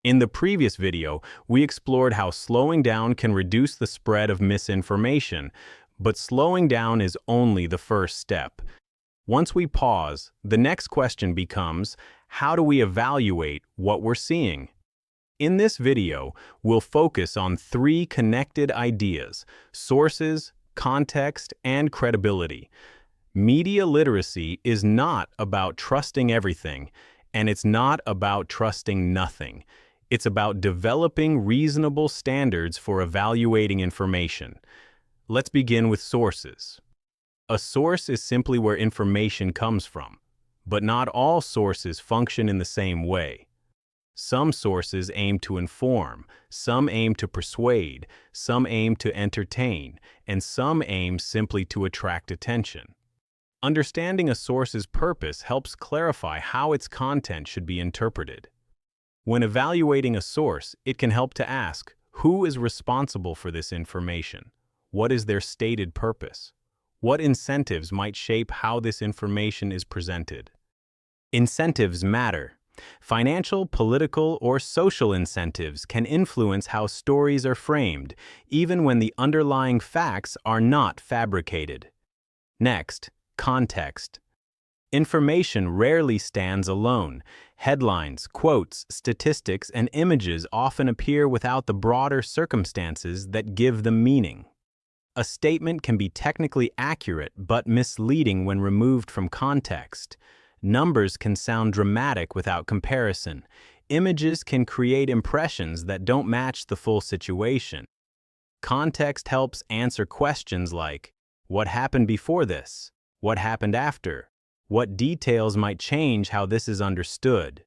In the previous video, we explored how slowing down can reduce the spread of misinformation, but slowing down is only the first step. Once we pause, the next question becomes, how do we evaluate what we're seeing? In this video, we'll focus on three connected ideas: sources, context, and credibility. Media literacy is not about trusting everything, and it's not about trusting nothing. It's about developing reasonable standards for evaluating information. Let's begin with sources. A source is simply where information comes from, but not all sources function in the same way. Some sources aim to inform, some aim to persuade, some aim to entertain, and some aim simply to attract attention. Understanding a source's purpose helps clarify how its content should be interpreted. When evaluating a source, it can help to ask, who is responsible for this information? What is their stated purpose? What incentives might shape how this information is presented? Incentives matter. Financial, political, or social incentives can influence how stories are framed, even when the underlying facts are not fabricated. Next, context. Information rarely stands alone. Headlines, quotes, statistics, and images often appear without the broader circumstances that give them meaning. A statement can be technically accurate but misleading when removed from context. Numbers can sound dramatic without comparison. Images can create impressions that don't match the full situation. Context helps answer questions like, what happened before this? What happened after? What details might change how this is understood?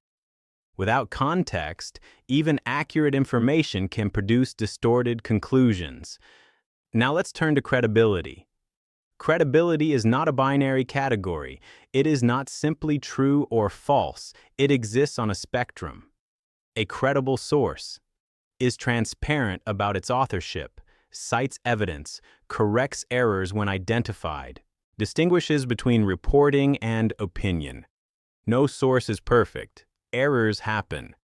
Without context, even accurate information can produce distorted conclusions. Now let's turn to credibility. Credibility is not a binary category. It is not simply true or false. It exists on a spectrum. A credible source is transparent about its authorship, cites evidence, corrects errors when identified, distinguishes between reporting and opinion. No source is perfect. Errors happen.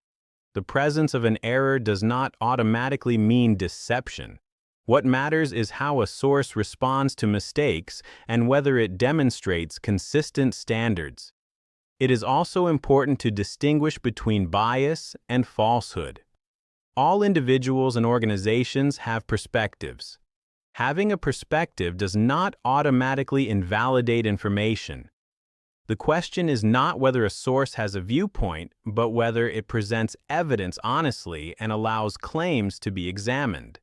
The presence of an error does not automatically mean deception. What matters is how a source responds to mistakes and whether it demonstrates consistent standards. It is also important to distinguish between bias and falsehood. All individuals and organizations have perspectives. Having a perspective does not automatically invalidate information. The question is not whether a source has a viewpoint, but whether it presents evidence honestly and allows claims to be examined.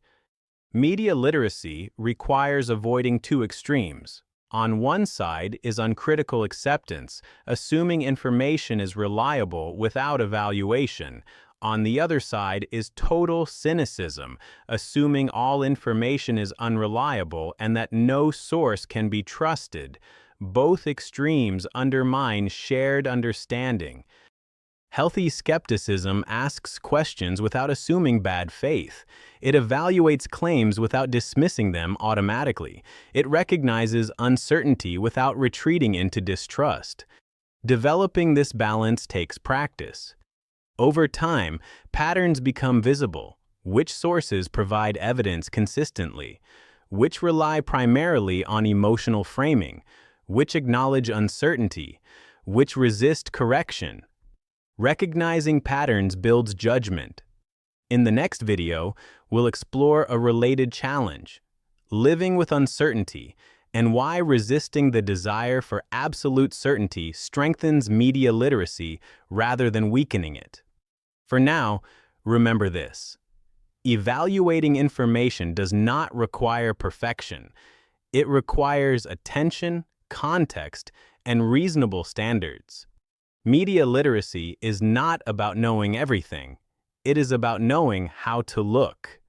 Media literacy requires avoiding two extremes. On one side is uncritical acceptance, assuming information is reliable without evaluation. On the other side is total cynicism, assuming all information is unreliable and that no source can be trusted. Both extremes undermine shared understanding. Healthy skepticism asks questions without assuming bad faith. It evaluates claims without dismissing them automatically. It recognizes uncertainty without retreating into distrust. Developing this balance takes practice. Over time, patterns become visible. Which sources provide evidence consistently? Which rely primarily on emotional framing? Which acknowledge uncertainty? Which resist correction? Recognizing patterns builds judgment. In the next video, we'll explore a related challenge: living with uncertainty, and why resisting the desire for absolute certainty strengthens media literacy rather than weakening it. For now, remember this: evaluating information does not require perfection. It requires attention, context, and reasonable standards. Media literacy is not about knowing everything. It is about knowing how to look.